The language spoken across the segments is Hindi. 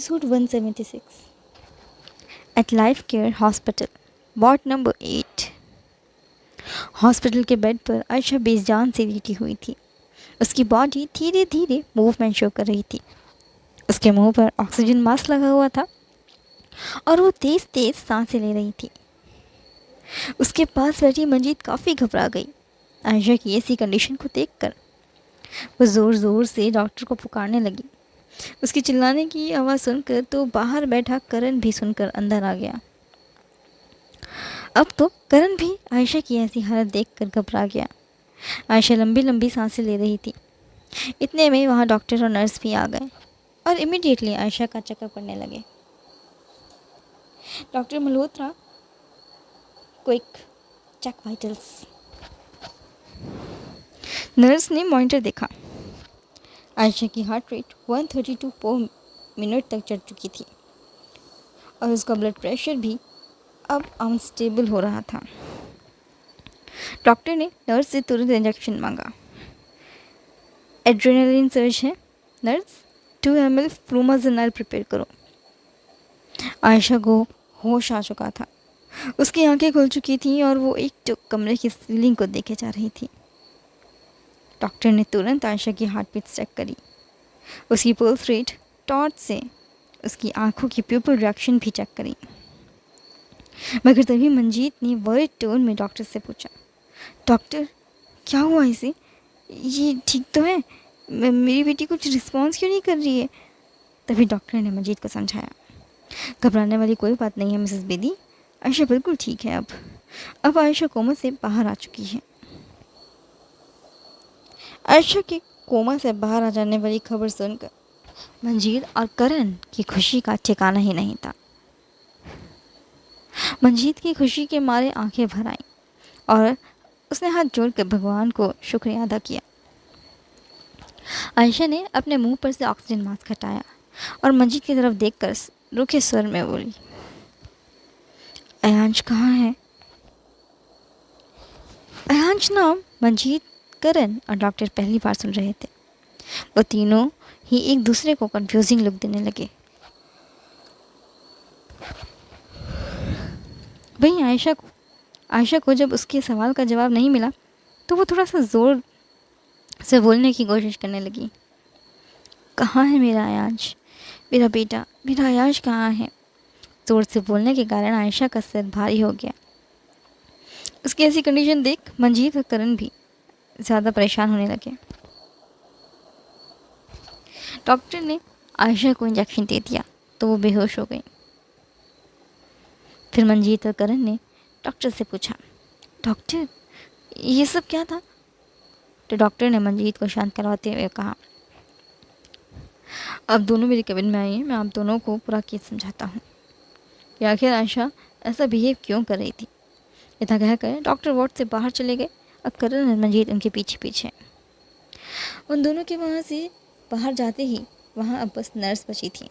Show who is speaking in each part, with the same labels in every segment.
Speaker 1: Episode 176 At Life Care Hospital, ward number 8। Hospital के बेड पर आयशा बेजान से लेटी हुई थी। उसकी बॉडी धीरे धीरे मूवमेंट शो कर रही थी। उसके मुंह पर ऑक्सीजन मास्क लगा हुआ था और वो तेज तेज सांसें ले रही थी। उसके पास बैठी मंजीत काफ़ी घबरा गई आयशा की ऐसी कंडीशन को देखकर। वो ज़ोर ज़ोर से डॉक्टर को पुकारने लगी। उसकी चिल्लाने की आवाज़ सुनकर तो बाहर बैठा करण भी सुनकर अंदर आ गया। अब तो करण भी आयशा की ऐसी हालत देखकर घबरा गया। आयशा लंबी लंबी सांसें ले रही थी। इतने में वहाँ डॉक्टर और नर्स भी आ गए और इमीडिएटली आयशा का चेकअप करने लगे। Doctor Malhotra, quick check vitals. Nurse ने मॉनिटर देखा। आयशा की हार्ट रेट 132 पर मिनट तक चढ़ चुकी थी और उसका ब्लड प्रेशर भी अब अनस्टेबल हो रहा था। डॉक्टर ने नर्स से तुरंत इंजेक्शन मांगा। एड्रेनलिन सर्ज है नर्स, 2 ml फ्लूमाज़िनाल प्रिपेयर करो। आयशा को होश आ चुका था। उसकी आंखें खुल चुकी थीं और वो एकटुक कमरे की सीलिंग को देखे जा रही थी। डॉक्टर ने तुरंत आयशा की हार्ट बीट चेक करी। उसकी पल्स रेट, टॉर्च से उसकी आंखों की प्यूपिल रिएक्शन भी चेक करी। मगर तभी मंजीत ने वर्ड टोन में डॉक्टर से पूछा, डॉक्टर क्या हुआ इसे? ये ठीक तो है? मेरी बेटी कुछ रिस्पॉन्स क्यों नहीं कर रही है? तभी डॉक्टर ने मंजीत को समझाया, घबराने वाली कोई बात नहीं है मिसेस बेदी, आयशा बिल्कुल ठीक है। अब आयशा कोमा से बाहर आ चुकी है। आयशा के कोमा से बाहर आ जाने वाली खबर सुनकर मंजीत और करण की खुशी का ठिकाना ही नहीं था। मंजीत की खुशी के मारे आंखें भर आईं और उसने हाथ जोड़कर भगवान को शुक्रिया अदा किया। आयशा ने अपने मुंह पर से ऑक्सीजन मास्क हटाया और मंजीत की तरफ देखकर रूखे स्वर में बोली, अयांश कहाँ है? अयांश नाम मंजीत, करण और डॉक्टर पहली बार सुन रहे थे। वो तीनों ही एक दूसरे को कंफ्यूजिंग लुक देने लगे। वहीं आयशा को जब उसके सवाल का जवाब नहीं मिला तो वो थोड़ा सा ज़ोर से बोलने की कोशिश करने लगी। कहाँ है मेरा अयांश? मेरा बेटा, मेरा अयांश कहाँ है? ज़ोर से बोलने के कारण आयशा का सिर भारी हो गया। उसकी ऐसी कंडीशन देख मंजीत और करण भी ज़्यादा परेशान होने लगे। डॉक्टर ने आयशा को इंजेक्शन दे दिया तो वो बेहोश हो गई। फिर मंजीत और करण ने डॉक्टर से पूछा, डॉक्टर ये सब क्या था? तो डॉक्टर ने मंजीत को शांत करवाते हुए कहा, अब दोनों मेरे केबिन में आइए, मैं आप दोनों को पूरा केस समझाता हूँ कि आखिर आयशा ऐसा बिहेव क्यों कर रही थी। इतना कहकर डॉक्टर वार्ड से बाहर चले गए और करण और मंजीत उनके पीछे पीछे। उन दोनों के वहाँ से बाहर जाते ही वहाँ अब बस नर्स बची थी।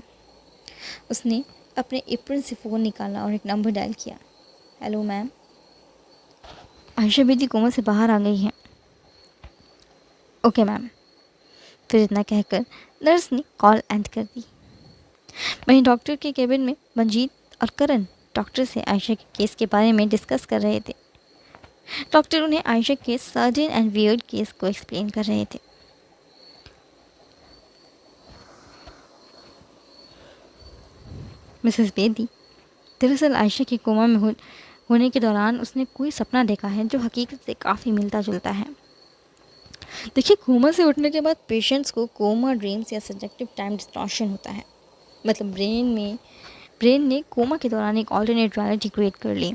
Speaker 1: उसने अपने एप्रन से फ़ोन निकाला और एक नंबर डायल किया। Hello ma'am, Ayesha Bedi coma से बाहर आ गई है। Okay ma'am. फिर इतना कहकर नर्स ने कॉल एंड कर दी। वहीं डॉक्टर के केबिन में मंजीत और करण डॉक्टर से आयशा के केस के बारे में डिस्कस कर रहे थे। डॉक्टर उन्हें आयशा के सडन एंड वियर्ड केस को एक्सप्लेन कर रहे थे। मिसेस बेदी, दरअसल आयशा के कोमा में होने के दौरान उसने कोई सपना देखा है जो हकीकत से काफ़ी मिलता जुलता है। देखिए, कोमा से उठने के बाद पेशेंट्स को कोमा ड्रीम्स या सब्जेक्टिव टाइम डिस्टॉर्शन होता है। मतलब ब्रेन ने कोमा के दौरान एक ऑल्टरनेट रियलिटी क्रिएट कर ली।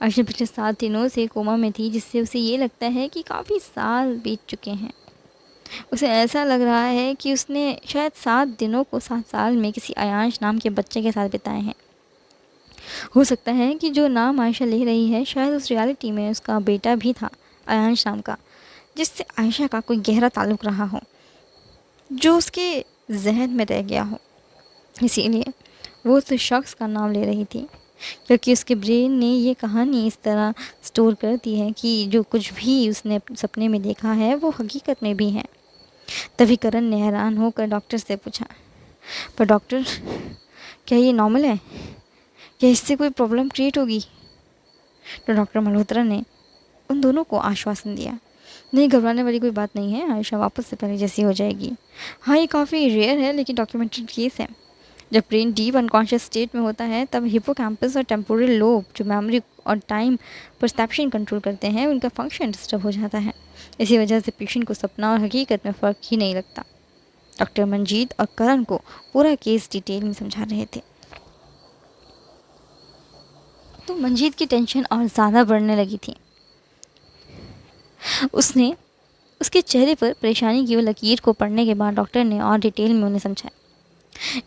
Speaker 1: आयशा पिछले 7 दिनों से कोमा में थी, जिससे उसे ये लगता है कि काफ़ी साल बीत चुके हैं। उसे ऐसा लग रहा है कि उसने शायद 7 दिनों को 7 साल में किसी अयांश नाम के बच्चे के साथ बिताए हैं। हो सकता है कि जो नाम आयशा ले रही है शायद उस रियलिटी में उसका बेटा भी था, अयांश नाम का, जिससे आयशा का कोई गहरा ताल्लुक़ रहा हो जो उसके जहन में रह गया हो। इसीलिए वो उस शख्स का नाम ले रही थी, क्योंकि उसके ब्रेन ने ये कहानी इस तरह स्टोर कर दी है कि जो कुछ भी उसने सपने में देखा है वो हकीकत में भी है। तभी करण ने हैरान होकर डॉक्टर से पूछा, पर डॉक्टर क्या ये नॉर्मल है? क्या इससे कोई प्रॉब्लम क्रिएट होगी? तो डॉक्टर मल्होत्रा ने उन दोनों को आश्वासन दिया, नहीं, घबराने वाली कोई बात नहीं है, आयशा वापस से पहले जैसी हो जाएगी। हाँ, ये काफ़ी रेयर है लेकिन डॉक्यूमेंटेड केस है। जब ब्रेन डीप अनकॉन्शियस स्टेट में होता है तब हिपोकैम्पस और टेम्पोरल लोब जो मेमोरी और टाइम परसेप्शन कंट्रोल करते हैं उनका फंक्शन डिस्टर्ब हो जाता है। इसी वजह से पेशेंट को सपना और हकीकत में फ़र्क ही नहीं लगता। डॉक्टर मंजीत और करण को पूरा केस डिटेल में समझा रहे थे। तो मंजीत की टेंशन और ज़्यादा बढ़ने लगी थी। उसने उसके चेहरे पर परेशानी की वो लकीर को पढ़ने के बाद डॉक्टर ने और डिटेल में उन्हें समझाया।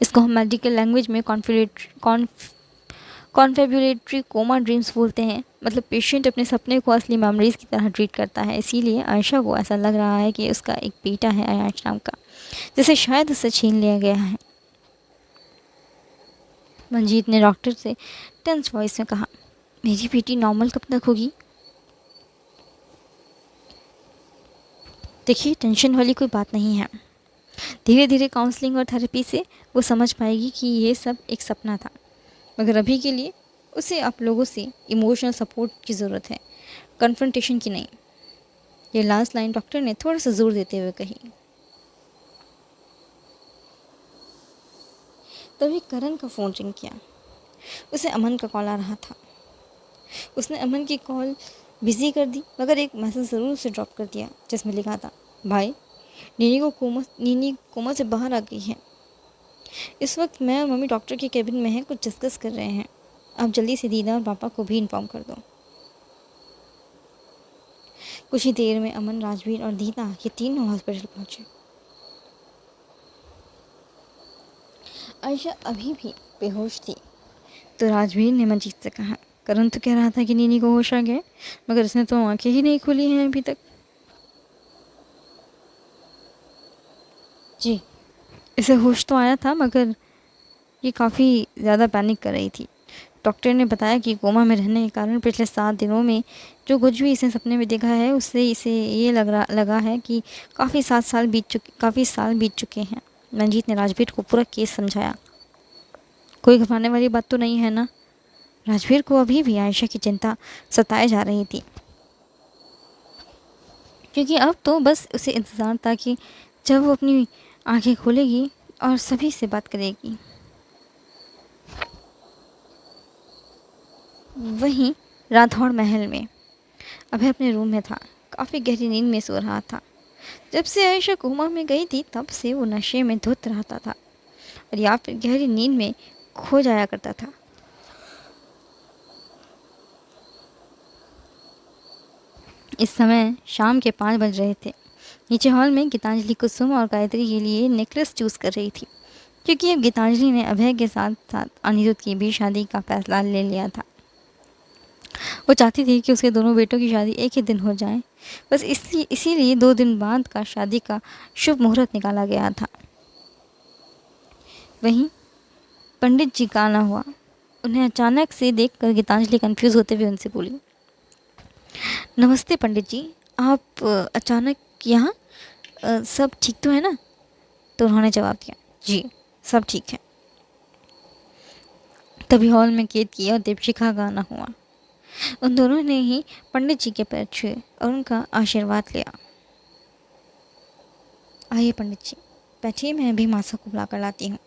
Speaker 1: इसको हम मेडिकल लैंग्वेज में कॉन्फेब्युलेटरी कोमा ड्रीम्स बोलते हैं। मतलब पेशेंट अपने सपने को असली मेमोरीज की तरह ट्रीट करता है। इसीलिए आयशा को ऐसा लग रहा है कि उसका एक बेटा है अयाश नाम का, जिसे शायद उससे छीन लिया गया है। मंजीत ने डॉक्टर से टेंस वॉइस में कहा, मेरी बेटी नॉर्मल कब तक होगी? देखिए, टेंशन वाली कोई बात नहीं है। धीरे धीरे काउंसलिंग और थेरेपी से वो समझ पाएगी कि ये सब एक सपना था। मगर अभी के लिए उसे आप लोगों से इमोशनल सपोर्ट की ज़रूरत है, कन्फ्रंटेशन की नहीं। ये लास्ट लाइन डॉक्टर ने थोड़ा सा जोर देते हुए कही। तभी करण का फ़ोन रिंग किया। उसे अमन का कॉल आ रहा था। उसने अमन की कॉल बिज़ी कर दी मगर एक मैसेज ज़रूर उसे ड्रॉप कर दिया जिसमें लिखा था, भाई, नीनी कोमा से बाहर आ गई है। इस वक्त मैं और मम्मी डॉक्टर के केबिन में हैं, कुछ डिस्कस कर रहे हैं। आप जल्दी से दीदा और पापा को भी इन्फॉर्म कर दो। कुछ ही देर में अमन, राजवीर और दीदा ये तीनों हॉस्पिटल पहुंचे। आयशा अभी भी बेहोश थी। तो राजवीर ने मंजीत से कहा, करण तो कह रहा था कि नीनी को होश आ गया, मगर इसने तो आंखें ही नहीं खुली हैं अभी तक। जी, इसे होश तो आया था मगर ये काफ़ी ज़्यादा पैनिक कर रही थी। डॉक्टर ने बताया कि कोमा में रहने के कारण पिछले 7 दिनों में जो कुछ भी इसने सपने में देखा है उससे इसे ये लगा है कि काफ़ी साल बीत चुके हैं। मंजीत ने राजवीर को पूरा केस समझाया। कोई घबराने वाली बात तो नहीं है ना? राजवीर को अभी भी आयशा की चिंता सताए जा रही थी, क्योंकि अब तो बस उसे इंतज़ार था कि जब वो अपनी आंखें खोलेगी और सभी से बात करेगी। वहीं राठौड़ महल में अभय अपने रूम में था। काफ़ी गहरी नींद में सो रहा था। जब से आयशा कोमा में गई थी तब से वो नशे में धुत रहता था और या फिर गहरी नींद में खो जाया करता था। इस समय शाम के 5 बज रहे थे। नीचे हॉल में गीतांजलि कुसुम और गायत्री के लिए नेकलेस चूज़ कर रही थी, क्योंकि अब गीतांजलि ने अभय के साथ साथ अनिरुद्ध की भी शादी का फैसला ले लिया था। वो चाहती थी कि उसके दोनों बेटों की शादी एक ही दिन हो जाए। बस इसीलिए 2 दिन बाद का शादी का शुभ मुहूर्त निकाला गया था। वहीं पंडित जी का आना हुआ। उन्हें अचानक से देखकर गीतांजलि कंफ्यूज होते हुए उनसे बोली, नमस्ते पंडित जी, आप अचानक यहाँ? सब ठीक तो है ना? तो उन्होंने जवाब दिया, जी सब ठीक है। तभी हॉल में केतकी और दीपशिखा का आना हुआ। उन दोनों ने ही पंडित जी के पैर छुए और उनका आशीर्वाद लिया। आइए पंडित जी, बैठिए, मैं अभी मासा को बुला कर लाती हूँ।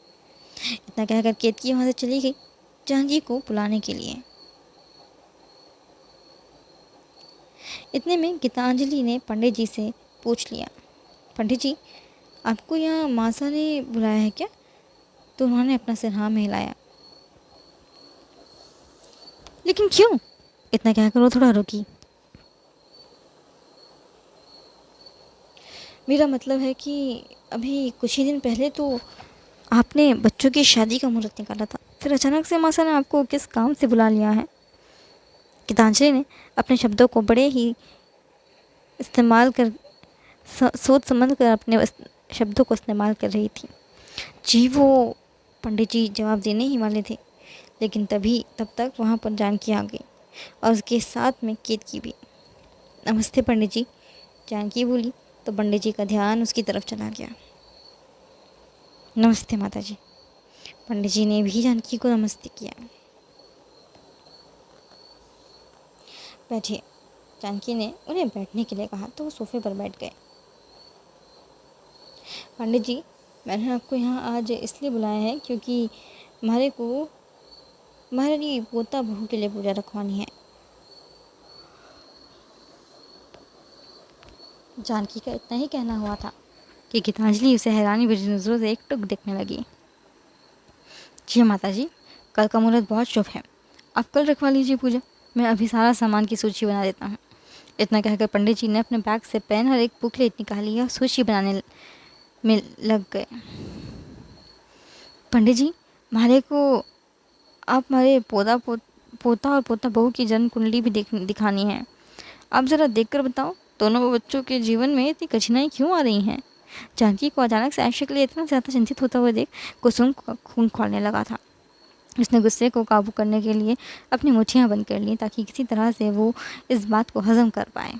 Speaker 1: इतना कहकर केतकी वहाँ से चली गई जहांगीर को बुलाने के लिए। इतने में गीतांजलि ने पंडित जी से पूछ लिया, पंडित जी, आपको यहाँ मासा ने बुलाया है क्या? तो उन्होंने अपना सिर हाँ में हिलाया। लेकिन क्यों? इतना कहकर वो थोड़ा रुकी। मेरा मतलब है कि अभी कुछ ही दिन पहले तो आपने बच्चों की शादी का मुहूर्त निकाला था, फिर अचानक से मासा ने आपको किस काम से बुला लिया है? गीतांजलि ने अपने शब्दों को बड़े ही इस्तेमाल कर सोच समझ कर अपने शब्दों को इस्तेमाल कर रही थी। जी, वो पंडित जी जवाब देने ही वाले थे, लेकिन तब तक वहाँ पर जानकी आ गई और उसके साथ में केतकी भी। नमस्ते पंडित जी, जानकी बोली तो पंडित जी का ध्यान उसकी तरफ चला गया। नमस्ते माता जी। पंडित जी ने भी जानकी को नमस्ते किया। बैठिए, जानकी ने उन्हें बैठने के लिए कहा तो वो सोफे पर बैठ गए। पंडित जी, मैंने आपको यहाँ आज इसलिए बुलाया है क्योंकि हमारी पोता बहू के लिए पूजा रखवानी है। जानकी का इतना ही कहना हुआ था कि गीतांजलि उसे हैरानी भरी नजरों से एकटुक देखने लगी। जी माता जी, कल का मुहूर्त बहुत शुभ है, आप कल रखवा लीजिए पूजा। मैं अभी सारा सामान की सूची बना देता हूँ। इतना कहकर पंडित जी ने अपने बैग से पेन और एक बुकलेट निकाली और सूची बनाने में लग गए। पंडित जी, हमारे को आप हमारे पोता और पोता बहू की जन्म कुंडली भी दिखानी है। आप ज़रा देखकर बताओ, दोनों बच्चों के जीवन में इतनी कठिनाई क्यों आ रही हैं? जानकी को अचानक से आयशा के लिए इतना ज़्यादा चिंतित होता हुआ देख कुसुम का खून खौलने लगा था। उसने गुस्से को काबू करने के लिए अपनी मुट्ठियां बंद कर ली ताकि किसी तरह से वो इस बात को हजम कर पाए।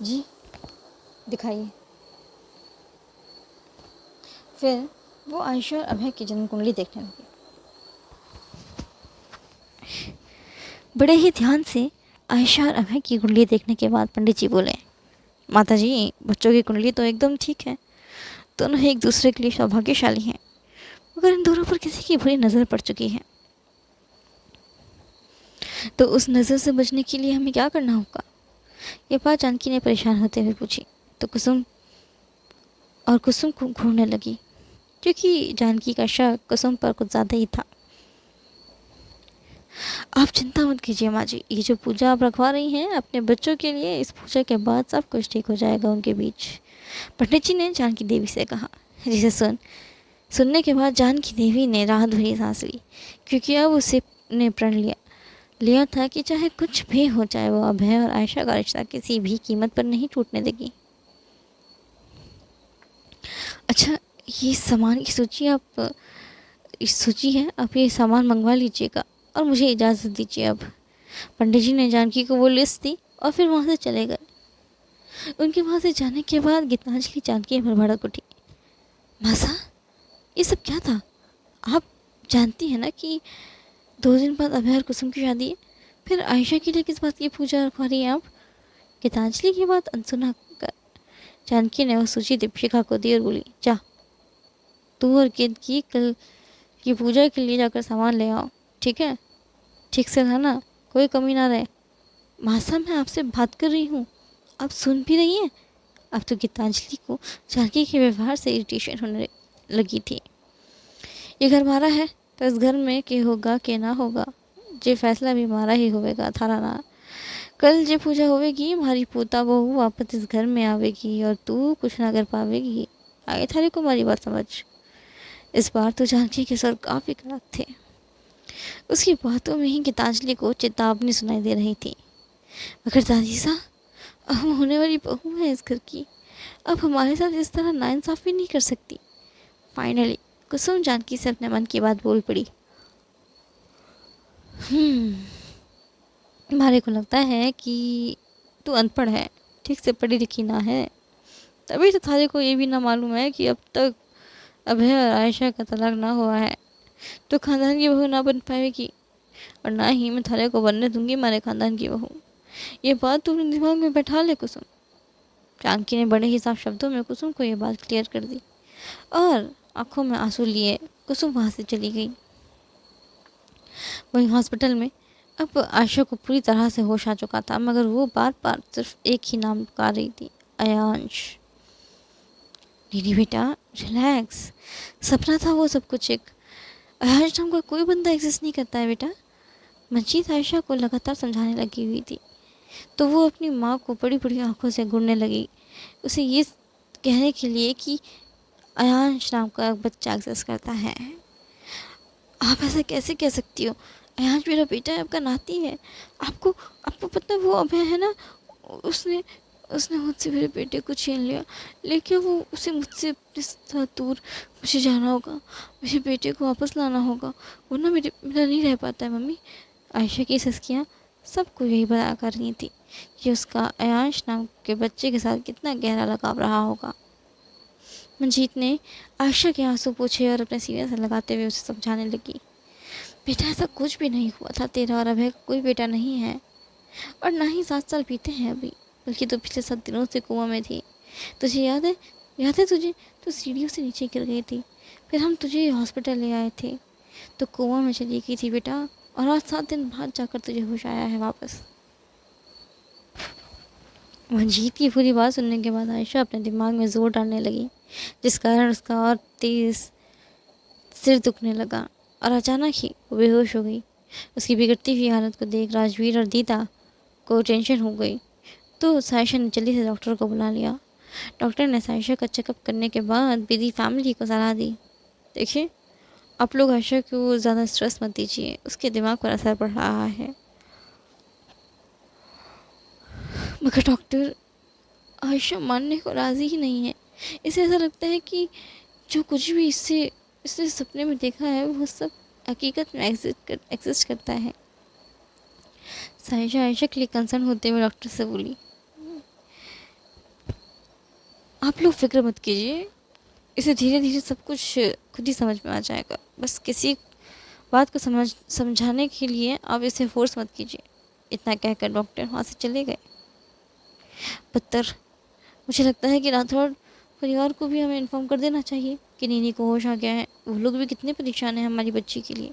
Speaker 1: जी, दिखाइए। फिर वो आयशा और अभय की जन्म कुंडली देखने लगी। बड़े ही ध्यान से आयशा और अभय की कुंडली देखने के बाद पंडित जी बोले, माता जी, बच्चों की कुंडली तो एकदम ठीक है, दोनों ही एक दूसरे के लिए सौभाग्यशाली हैं, मगर इन दोनों पर किसी की बुरी नज़र पड़ चुकी है। तो उस नज़र से बचने के लिए हमें क्या करना होगा? ये बात जानकी ने परेशान होते हुए पूछी तो कुसुम को घूरने लगी, क्योंकि जानकी का शक कुसुम पर कुछ ज़्यादा ही था। आप चिंता मत कीजिए माँ जी, ये जो पूजा आप रखवा रही हैं अपने बच्चों के लिए, इस पूजा के बाद सब कुछ ठीक हो जाएगा उनके बीच, पंडित जी ने जानकी देवी से कहा। जिसे सुनने के बाद जानकी देवी ने राहत भरी सांस ली, क्योंकि अब उसे ने प्रण लिया था कि चाहे कुछ भी हो, चाहे वो अभय और आयशा का रिश्ता किसी भी कीमत पर नहीं टूटने देगी। अच्छा, ये सामान की सूची है, आप ये सामान मंगवा लीजिएगा और मुझे इजाज़त दीजिए अब। पंडित जी ने जानकी को वो लिस्ट दी और फिर वहाँ से चले गए। उनके वहाँ से जाने के बाद गीतांजलि जानकी पर भड़क उठी। मासा, ये सब क्या था? आप जानती हैं ना कि 2 दिन बाद अभय और कुसुम की शादी है, फिर आयशा के लिए किस बात की पूजा रखवा रही हैं आप? गीतांजलि की बात अनसुना कर जानकी ने वह सूची दीपिका को दी और बोली, जा तू और किद की कल की पूजा के लिए जाकर सामान ले आओ, ठीक है? ठीक से रहना, कोई कमी ना रहे। मासा, मैं आपसे बात कर रही हूँ, आप सुन भी रही हैं? अब तो गीतांजलि को जानकी के व्यवहार से इरिटेशन होने लगी थी। ये घर हमारा है तो इस घर में के होगा के ना होगा, जे फैसला भी हमारा ही होगा, थारा ना। कल जे पूजा होवेगी, हमारी पोता बहू वापस इस घर में आवेगी और तू कुछ ना कर पावेगी। आगे थारे को हमारी बात समझ। इस बार तो जानकी के स्वर काफ़ी कड़क थे। उसकी बातों में ही गीतांजलि को चेतावनी सुनाई दे रही थी। मगर दादी साहब, अब हम होने वाली बहू है इस घर की, अब हमारे साथ इस तरह नाइंसाफ़ी नहीं कर सकती। फाइनली कुसुम जानकी से अपने मन की बात बोल पड़ी। हमारे को लगता है कि तू अनपढ़ है, ठीक से पढ़ी लिखी ना है, तभी तो थारे को ये भी ना मालूम है कि अब तक अभय और आयशा का तलाक ना हुआ है, तो खानदान की बहू ना बन पाएगी, और ना ही मैं थारे को बनने दूंगी हमारे खानदान की बहू। ये बात तू अपने दिमाग में बैठा ले कुसुम। जानकी ने बड़े ही साफ शब्दों में कुसुम को ये बात क्लियर कर दी और आंखों में आंसू लिए कुसुम वहाँ से चली गई। वहीं हॉस्पिटल में अब आयशा को पूरी तरह से होश आ चुका था, मगर वो बार बार सिर्फ एक ही नाम पुकार रही थी, अयांश। नहीं बेटा, रिलैक्स, सपना था वो सब कुछ एक। अयांश नाम का कोई बंदा एग्जिस्ट नहीं करता है बेटा। मंजीत आयशा को लगातार समझाने लगी हुई थी, तो वो अपनी माँ को बड़ी बड़ी आंखों से घूरने लगी, उसे ये कहने के लिए कि अयांश नाम का बच्चा एग्जिस्ट करता है। आप ऐसा कैसे कह सकती हो? अयांश मेरा बेटा है, आपका नाती है। आपको आपको पता है वो अभय है ना, उसने उसने मुझसे मेरे बेटे को छीन लिया, लेकिन वो उसे मुझसे अपने साथ दूर मुझे जाना होगा, मुझे बेटे को वापस लाना होगा, वरना मेरा नहीं रह पाता है मम्मी। आयशा की सस्कियाँ सबको यही बता कर रही थी कि उसका अयांश नाम के बच्चे के साथ कितना गहरा लगाव रहा होगा। मंजीत ने आयशा के आंसू पोंछे और अपने सीने से लगाते हुए उसे समझाने लगी। बेटा, ऐसा कुछ भी नहीं हुआ था। तेरा और अभय का कोई बेटा नहीं है, और ना ही 7 साल बीते हैं अभी, बल्कि तो पिछले 7 दिनों से कुआं में थी। तुझे याद है? याद है तुझे? तू सीढ़ियों से नीचे गिर गई थी, फिर हम तुझे हॉस्पिटल ले आए थे, तो कुआं में चली गई थी बेटा, और आज 7 दिन बाद जाकर तुझे होश आया है वापस। मंजीत की पूरी बात सुनने के बाद आयशा अपने दिमाग में जोर डालने लगी, जिस कारण उसका और तेज सिर दुखने लगा और अचानक ही वो बेहोश हो गई। उसकी बिगड़ती हुई हालत को देख राजवीर और दीदा को टेंशन हो गई, तो सायशा ने जल्दी से डॉक्टर को बुला लिया। डॉक्टर ने सायशा का चेकअप करने के बाद बीदी फैमिली को सलाह दी, देखिए, आप लोग आयशा को ज़्यादा स्ट्रेस मत दीजिए, उसके दिमाग पर असर पड़ रहा है। मगर डॉक्टर, आयशा मानने को राज़ी ही नहीं है। इसे ऐसा लगता है कि जो कुछ भी इससे इसने सपने में देखा है वो सब हकीकत में एग्जिस्ट करता है। सायशा आयशा के लिए कंसर्न होते हुए डॉक्टर से बोली, आप लोग फिक्र मत कीजिए, इसे धीरे धीरे सब कुछ खुद ही समझ में आ जाएगा। बस किसी बात को समझाने के लिए आप इसे फोर्स मत कीजिए। इतना कहकर डॉक्टर वहाँ से चले गए। बदतर, मुझे लगता है कि राठौड़ परिवार को भी हमें इन्फॉर्म कर देना चाहिए कि नीनी को होश आ गया है। वो लोग भी कितने परेशान हैं हमारी बच्ची के लिए।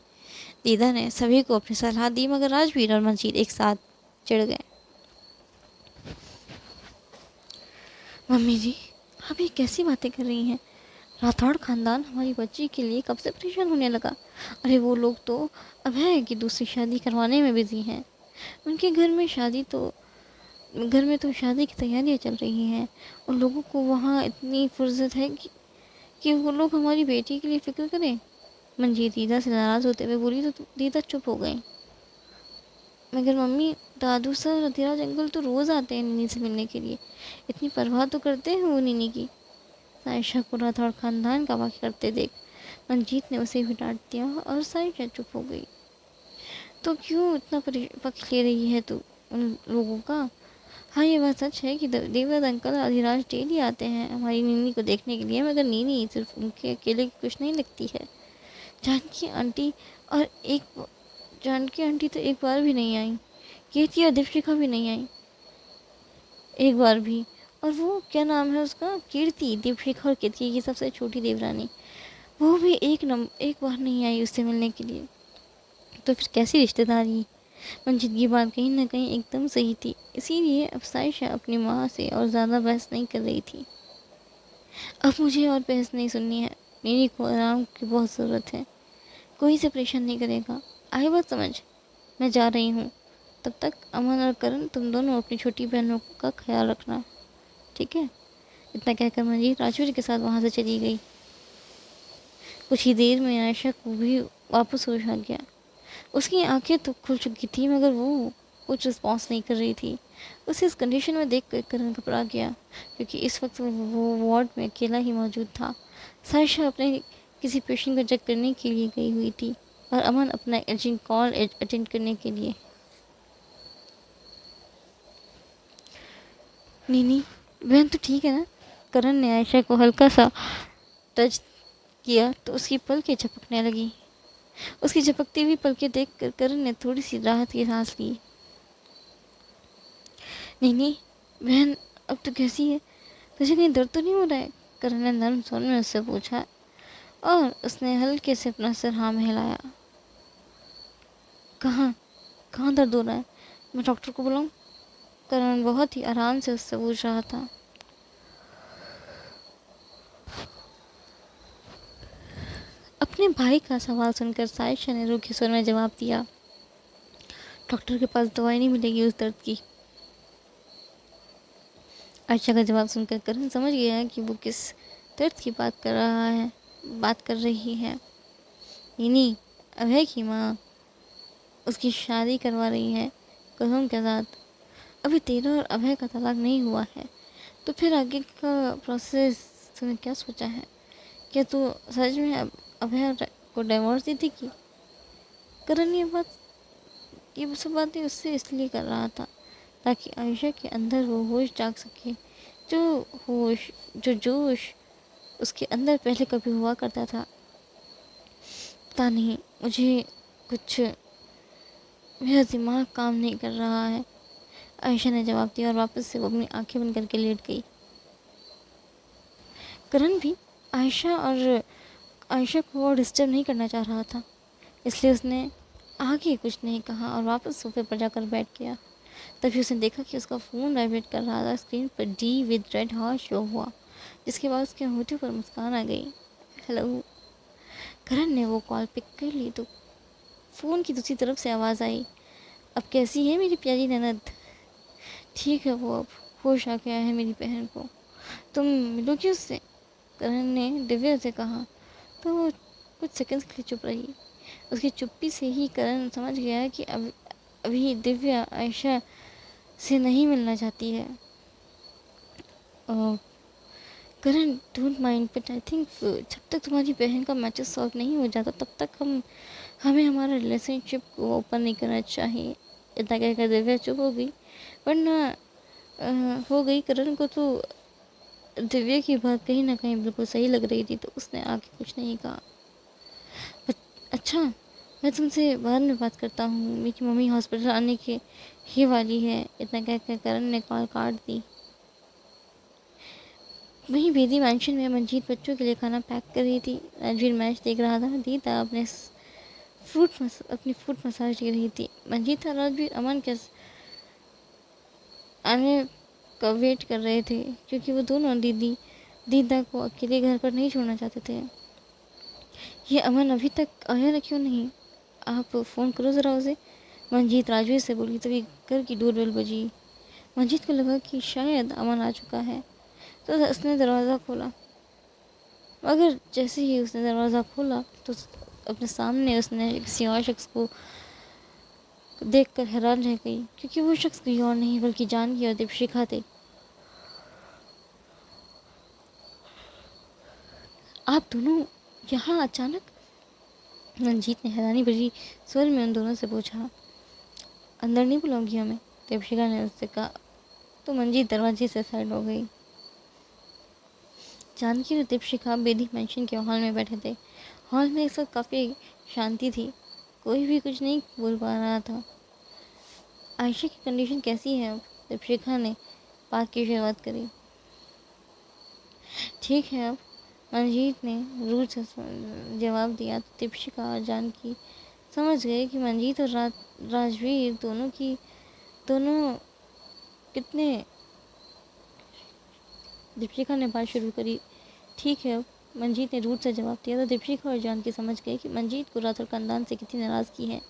Speaker 1: दीदा ने सभी को अपनी सलाह दी, मगर राजवीर और मंजीत एक साथ चिढ़ गए। मम्मी जी, आप ये कैसी बातें कर रही हैं? राठौड़ खानदान हमारी बच्ची के लिए कब से परेशान होने लगा? अरे वो लोग तो अभय की दूसरी शादी करवाने में बिजी हैं। उनके घर में तो शादी की तैयारियां चल रही हैं। उन लोगों को वहाँ इतनी फुर्सत है कि वो लोग हमारी बेटी के लिए फिक्र करें। मंजीत दीदा से नाराज़ होते हुए बोली, तो दीदा चुप हो गई। मगर मम्मी, दादू सर और धीराज अंकल तो रोज़ आते हैं नीनी से मिलने के लिए, इतनी परवाह तो करते हैं वो नीनी की। सायशा को राठौड़ खानदान का वाक़ करते देख मंजीत ने उसे भी डांट दिया और सायशा चुप हो गई। तो क्यों इतना पक्ष ले रही है तू उन लोगों का? हाँ, ये बात सच है कि देवदत्त अंकल और अधिराज डेली आते हैं हमारी नीनी को देखने के लिए, मगर नीनी सिर्फ उनके अकेले की कुछ नहीं लगती है। जानकी आंटी और एक जानकी आंटी तो एक बार भी नहीं आई। कीर्ति और दीपशिखा भी नहीं आई एक बार भी। और वो क्या नाम है उसका, कीर्ति, दीपशिखा और कीर्ति की सबसे छोटी देवरानी, वो भी एक बार नहीं आई उससे मिलने के लिए। तो फिर कैसी रिश्तेदारी? मंजित की बात कहीं ना कहीं एकदम सही थी, इसीलिए अब सायशा अपनी माँ से और ज़्यादा बहस नहीं कर रही थी। अब मुझे और बहस नहीं सुननी है। मेरी को आराम की बहुत ज़रूरत है। कोई से परेशान नहीं करेगा। आई बात समझ? मैं जा रही हूँ। तब तक अमन और करण, तुम दोनों अपनी छोटी बहनों का ख्याल रखना, ठीक है? इतना कहकर मंजीत राजवीर के साथ वहाँ से चली गई। कुछ ही देर में आयशा को भी वापस होश आ गया। उसकी आंखें तो खुल चुकी थी, मगर वो कुछ रिस्पॉन्स नहीं कर रही थी। उसे इस कंडीशन में देख कर करण घबरा गया, क्योंकि इस वक्त वो वार्ड में अकेला ही मौजूद था। सायशा अपने किसी पेशेंट को चेक करने के लिए गई हुई थी, और अमन अपना अर्जेंट कॉल अटेंड करने के लिए। नीनी, बहन तो ठीक है ना? करण ने आयशा को हल्का सा टच किया तो उसकी पलकें झपकने लगी। उसकी झपकती हुई पलकें देखकर करण ने थोड़ी सी राहत की सांस ली। नहीं बहन, अब तो कैसी है? तुझे कहीं दर्द तो नहीं हो रहा है? करण ने नर्म स्वर में उससे पूछा, और उसने हल्के से अपना सिर हाँ में हिलाया। कहाँ कहाँ दर्द हो रहा है? मैं डॉक्टर को बुलाऊं? करण बहुत ही आराम से उससे पूछ रहा था। अपने भाई का सवाल सुनकर सायशा ने रूखे स्वर में जवाब दिया, डॉक्टर के पास दवाई नहीं मिलेगी उस दर्द की। आयशा का जवाब सुनकर करण समझ गया कि वो किस दर्द की बात कर रही है। इन्हीं अभय की माँ उसकी शादी करवा रही है कसम के साथ। अभी तेरा और अभय का तलाक नहीं हुआ है, तो फिर आगे का प्रोसेस तूने क्या सोचा है? क्या तू सच में अभय को डिवोर्स दी थी की? करण ये सब बातें उससे इसलिए कर रहा था ताकि आयशा के अंदर वो होश जाग सके, जो होश, जो जोश उसके अंदर पहले कभी हुआ करता था। पता नहीं, मुझे कुछ, मेरा दिमाग काम नहीं कर रहा है, आयशा ने जवाब दिया और वापस से वो अपनी आंखें बंद करके लेट गई। करण भी आयशा को और डिस्टर्ब नहीं करना चाह रहा था, इसलिए उसने आगे कुछ नहीं कहा और वापस सोफे पर जाकर बैठ गया। तभी उसने देखा कि उसका फ़ोन वाइब्रेट कर रहा था। स्क्रीन पर D with red heart show हुआ, जिसके बाद उसके होठों पर मुस्कान आ गई। हेलो। करण ने वो कॉल पिक कर ली तो फ़ोन की दूसरी तरफ से आवाज़ आई, अब कैसी है मेरी प्यारी ननद? ठीक है वो, अब होश आ गया है मेरी बहन को, तुम मिलोगी उससे? करण ने दिव्या से कहा तो वो कुछ सेकंड्स के लिए चुप रही। उसकी चुप्पी से ही करण समझ गया कि अभी दिव्या आयशा से नहीं मिलना चाहती है। Karan, don't mind, but I think जब तक तुम्हारी बहन का मैटर सॉल्व नहीं हो जाता तब तक हमें हमारा रिलेशनशिप को ओपन नहीं करना चाहिए। इतना कहकर दिव्या चुप हो गई, वरना हो गई। करण को तो दिव्या की बात कहीं ना कहीं बिल्कुल सही लग रही थी, तो उसने आगे कुछ नहीं कहा। अच्छा, मैं तुमसे बाद में बात करता हूँ, मेरी मम्मी हॉस्पिटल आने के ही वाली है। इतना कहकर करण ने कॉल काट दी। वहीं बेदी मैंशन में मंजीत बच्चों के लिए खाना पैक कर रही थी। रणवीर मैच देख रहा था। दीदा अपनी फुट मसाज दे रही थी। मंजीत और रणवीर अमन के आने का वेट कर रहे थे, क्योंकि वो दोनों दीदा को अकेले घर पर नहीं छोड़ना चाहते थे। ये अमन अभी तक आया ना, क्यों नहीं? आप फ़ोन करो ज़रा उसे, मंजीत राजवीर से बोली। तभी घर की डोरबेल बजी। मंजीत को लगा कि शायद अमन आ चुका है, तो उसने दरवाज़ा खोला। मगर जैसे ही उसने दरवाज़ा खोला तो अपने सामने उसने किसी और शख्स को देखकर हैरान रह गई, क्योंकि वो शख्स कोई और नहीं बल्कि जानकी और दीपशिखा थे। आप दोनों यहाँ अचानक? मंजीत ने हैरानी भरी स्वर में उन दोनों से पूछा। अंदर नहीं बुलाऊंगी हमें? दीपशिखा ने उससे कहा। तो मंजीत दरवाजे से साइड हो गई। जानकी और दीपशिखा बेदी मेंशन के हॉल में बैठे थे। हॉल में इस वक्त काफ़ी शांति थी, कोई भी कुछ नहीं बोल पा रहा था। आयशा की कंडीशन कैसी है अब? दीपशिखा ने बात की शुरुआत करी। ठीक है अब, मंजीत ने रूर से जवाब दिया। तो दीपशिखा और जानकी समझ गए कि मंजीत और राजवीर दोनों कितने। दीपशिखा ने बात शुरू करी। ठीक है अब, मंजीत ने रूट से जवाब दिया। तो दीपशिखा और जानकी समझ गए कि मंजीत को राठौर खानदान से कितनी नाराज़गी है।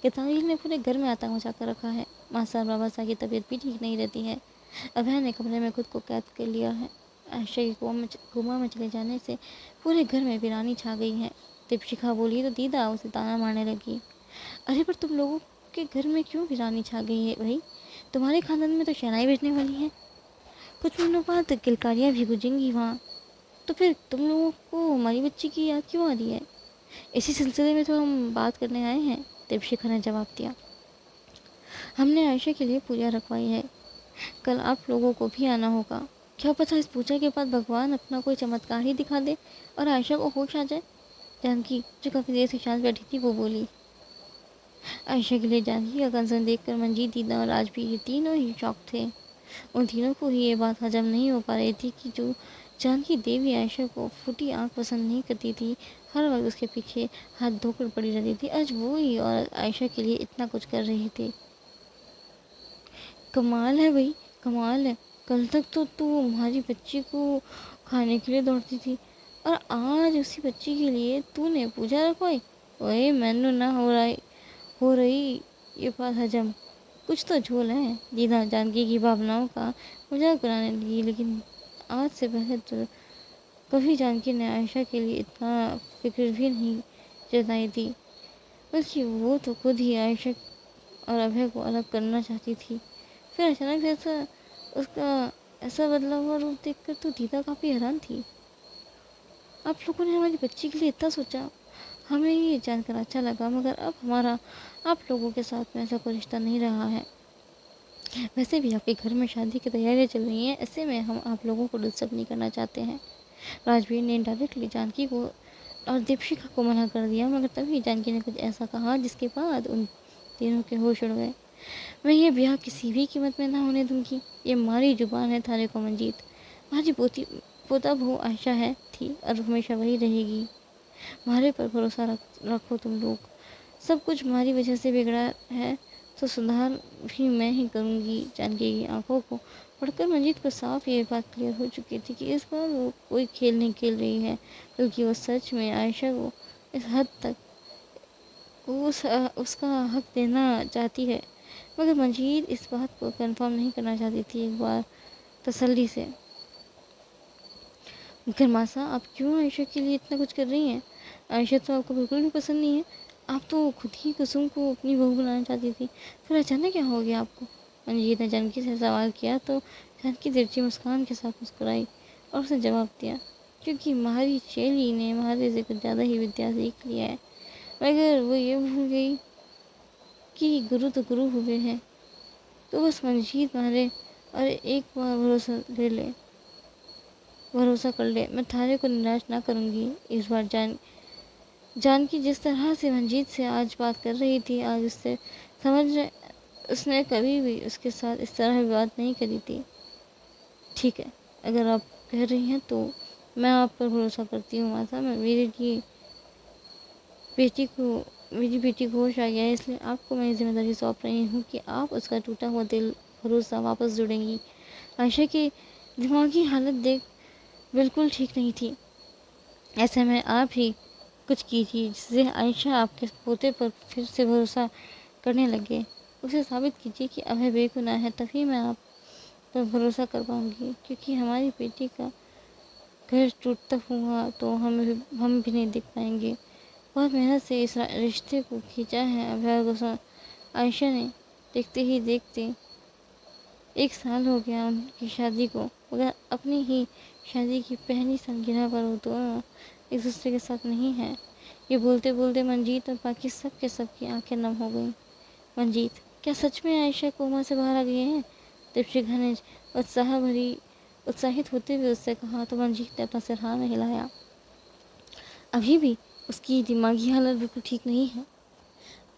Speaker 1: केतारियल ने पूरे घर में आतंक मचा कर रखा है। मास्टर बाबा साहब की तबीयत भी ठीक नहीं रहती है। अभय ने कमरे में खुद को कैद कर लिया है। आयशा के कोमा में चले जाने से पूरे घर में वीरानी छा गई है। दीपशिखा बोली तो दीदा उसे ताना मारने लगी। अरे पर तुम लोगों के घर में क्यों वीरानी छा गई है भाई? तुम्हारे खानदान में तो शहनाई बजने वाली है, कुछ महीनों बाद किलकारियाँ भी गुजेंगी वहाँ। तो फिर तुम लोगों को हमारी बच्ची की याद क्यों आ रही है? इसी सिलसिले में तो हम बात करने आए हैं, दीपशिखा ने जवाब दिया। हमने आयशा के लिए पूजा रखवाई है, कल आप लोगों को भी आना होगा। क्या पता इस पूजा के बाद भगवान अपना कोई चमत्कार ही दिखा दे और आयशा को होश आ जाए। जानकी, जो काफ़ी देर से शांत बैठी थी, वो बोली। आयशा के लिए जानकी का कंसर्न देखकर मंजीत, दीदा और राजवीर तीनों ही शॉक थे। उन तीनों को ही ये बात हजम नहीं हो पा रही थी कि जो जानकी देवी आयशा को फूटी आँख पसंद नहीं करती थी, हर वक्त उसके पीछे हाथ धोकर पड़ी रहती थी, आज वो ही और आयशा के लिए इतना कुछ कर रही थी। कमाल है भाई, कमाल है। कल तक तो तू हमारी बच्ची को खाने के लिए दौड़ती थी, और आज उसी बच्ची के लिए तूने पूजा रखवाई। ओए मैनू ना हो रही ये बात हजम, कुछ तो झोल है। दीदा जानकी की भावनाओं का मजाक बनाने लगी, लेकिन आज से पहले तो कभी जानकी ने आयशा के लिए इतना फिक्र भी नहीं जताई थी, बल्कि वो तो खुद ही आयशा और अभय को अलग करना चाहती थी। फिर अचानक उसका ऐसा बदला हुआ रूप देखकर तो दीदा काफ़ी हैरान थी। आप लोगों ने हमारी बच्ची के लिए इतना सोचा, हमें ये जानकर अच्छा लगा, मगर अब हमारा आप लोगों के साथ में ऐसा कोई रिश्ता नहीं रहा है। वैसे भी आपके घर में शादी की तैयारियां चल रही हैं, ऐसे में हम आप लोगों को डिस्टर्ब नहीं करना चाहते हैं। राजवीर ने डायरेक्टली जानकी को और दीपशिखा को मना कर दिया, मगर तभी जानकी ने कुछ ऐसा कहा जिसके बाद उन तीनों के होश उड़ गए। मैं ये ब्याह किसी भी कीमत में ना होने दूंगी। ये हमारी जुबान है थारे को मंजीत। हमारी पोता बहू आयशा है, थी और हमेशा वही रहेगी। हमारे पर भरोसा रखो तुम लोग। सब कुछ हमारी वजह से बिगड़ा है तो सुधार भी मैं ही करूँगी। जानकी की आंखों को पढ़कर मंजीत को साफ ये बात क्लियर हो चुकी थी कि इस बार वो कोई खेल नहीं खेल रही है, बल्कि वो सच में आयशा को इस हद तक उसका हक देना चाहती है। मगर मंजीत इस बात को कंफर्म नहीं करना चाहती थी एक बार तसल्ली से। मगर मासा, आप क्यों आयशा के लिए इतना कुछ कर रही हैं? आयशा तो आपको बिल्कुल भी पसंद नहीं है। आप तो खुद ही कुसुम को अपनी बहू बनाना चाहती थी, फिर अचानक क्या हो गया आपको? मंजीत ने जानकी से सवाल किया तो जानकी तिरछी मुस्कान के साथ मुस्कुराई और उसने जवाब दिया, क्योंकि महारी शैली ने महारे से कुछ ज़्यादा ही विद्या सीख लिया है, मगर वो ये भूल गई कि गुरु तो गुरु हुए हैं। तो बस मंजीत मारे और एक बार भरोसा कर ले, मैं थारे को निराश ना करूँगी इस बार। जानकी जिस तरह से मंजीत से आज बात कर रही थी, आज उससे समझ उसने कभी भी उसके साथ इस तरह की बात नहीं करी थी। ठीक है, अगर आप कह रही हैं तो मैं आप पर भरोसा करती हूँ माता। मैं मेरी बेटी को होश आ गया है, इसलिए आपको मैं जिम्मेदारी सौंप रही हूँ कि आप उसका टूटा हुआ दिल भरोसा वापस जोड़ेंगी। आयशा की दिमागी हालत देख बिल्कुल ठीक नहीं थी। ऐसे में आप ही कुछ कीजिए जिससे आयशा आपके पोते पर फिर से भरोसा करने लगे। उसे साबित कीजिए कि अभय बेगुनाह है, तभी मैं आप पर भरोसा कर पाऊँगी। क्योंकि हमारी बेटी का घर टूटता हुआ तो हम भी नहीं देख पाएंगे। बहुत मेहनत से इस रिश्ते को खींचा है अभय को। आयशा ने देखते ही देखते 1 साल हो गया उनकी शादी को, मगर अपनी ही शादी की पहली सालगिरह पर वो दोनों एक दूसरे के साथ नहीं है। ये बोलते बोलते मंजीत और बाकी सब के सब की आंखें नम हो गईं। मंजीत, क्या सच में आयशा कोमा से बाहर आ गई है? दीपशिखा ने उत्साहित होते हुए उससे कहा तो मंजीत ने अपना सिर हाँ में हिलाया। अभी भी उसकी दिमागी हालत बिल्कुल ठीक नहीं है।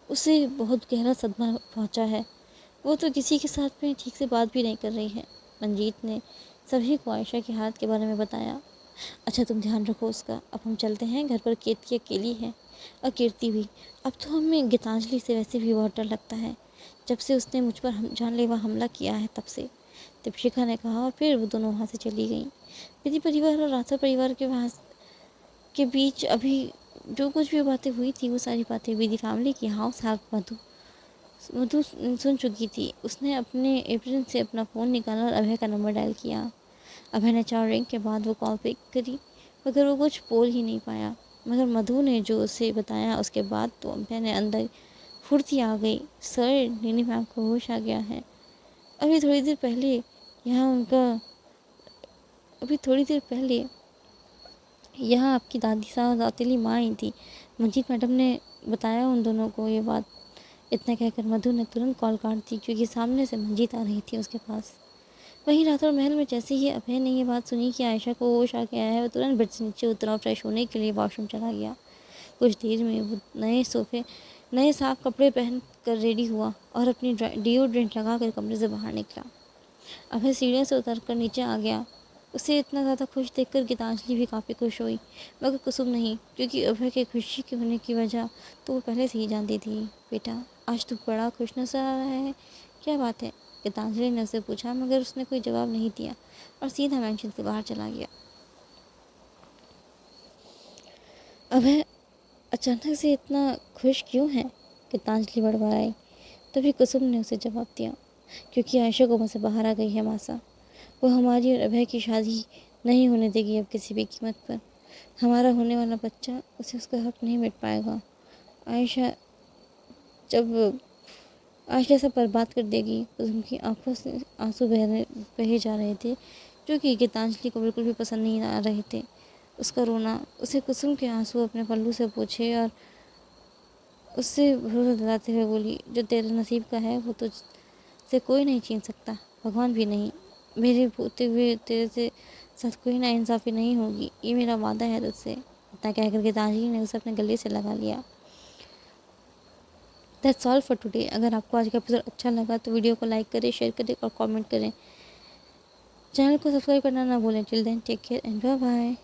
Speaker 1: उसे बहुत गहरा सदमा पहुंचा है। वो तो किसी के साथ में ठीक से बात भी नहीं कर रही है। मंजीत ने सभी को आयशा के हाथ के बारे में बताया। अच्छा, तुम ध्यान रखो उसका। अब हम चलते हैं, घर पर कीर्ति अकेली है और कीर्ति भी। अब तो हमें गीतांजलि से वैसे भी बहुत डर लगता है, जब से उसने मुझ पर जानलेवा हमला किया है तब से, दीपशिखा ने कहा और फिर वो दोनों वहाँ से चली गईं। विधि परिवार और राठौर परिवार के बीच अभी जो कुछ भी बातें हुई थी वो सारी बातें विधि फैमिली की हाउस हेल्प मधु सुन चुकी थी। उसने अपने एप्रिन से अपना फ़ोन निकाला और अभय का नंबर डायल किया। अभय ने 4 रिंग के बाद वो कॉल पिक करी, मगर वो कुछ बोल ही नहीं पाया। मगर मधु ने जो उसे बताया उसके बाद तो अभय ने अंदर फुर्ती आ गई। सर, नीनी मैम को होश आ गया है। अभी थोड़ी देर पहले यहाँ उनका अभी थोड़ी देर पहले यहाँ आपकी दादी साहब सौतेली माँ आई थी। मंजीत मैडम ने बताया उन दोनों को ये बात। इतना कहकर मधु ने तुरंत कॉल काट दी, क्योंकि सामने से मंजीत आ रही थी उसके पास। वहीं राठौर महल में जैसे ही अभय ने ये बात सुनी कि आयशा को होश आ गया है, वो तुरंत बेड से नीचे उतरा और फ्रेश होने के लिए वॉशरूम चला गया। कुछ देर में वो नए साफ कपड़े पहन कर रेडी हुआ और अपनी डिओड्रेंट लगा कर कमरे से बाहर निकला। अभय सीढ़ियों से उतर कर नीचे आ गया। उसे इतना ज़्यादा खुश देखकर गीतांजलि भी काफ़ी खुश हुई, मगर कुसुम नहीं, क्योंकि अभय के खुशी के होने की वजह तो वो पहले से ही जानती थी। बेटा, आज तू बड़ा खुश नजर आ रहा है, क्या बात है? गीतांजलि ने उससे पूछा, मगर उसने कोई जवाब नहीं दिया और सीधा मेंशन से बाहर चला गया। अभय अचानक से इतना खुश क्यों है? गीतांजलि बड़बड़ाई। तभी कुसुम ने उसे जवाब दिया, क्योंकि आयशा को मुझसे बाहर आ गई है मासा। वो हमारी और अभय की शादी नहीं होने देगी अब किसी भी कीमत पर। हमारा होने वाला बच्चा, उसे उसका हक नहीं मिट पाएगा। आयशा जब आयशा सब बर्बाद कर देगी। कुसुम की आंखों से आंसू बहे जा रहे थे, जो कि गीतांजलि को बिल्कुल भी पसंद नहीं आ रहे थे। उसका रोना, उसे कुसुम के आंसू अपने पल्लू से पोंछे और उससे भरोसा दिलाते हुए बोली, जो तेरे नसीब का है वो तुझसे कोई नहीं छीन सकता, भगवान भी नहीं। मेरे होते हुए तेरे से साथ कोई नाइंसाफ़ी नहीं होगी, ये मेरा वादा है तुझसे। इतना कह कर के तानजीन ने उसे अपने गले से लगा लिया। That's all for today. अगर आपको आज का एपिसोड अच्छा लगा तो वीडियो को लाइक करें, शेयर करें और कमेंट करें। चैनल को सब्सक्राइब करना ना भूलें। Till then take care and bye bye.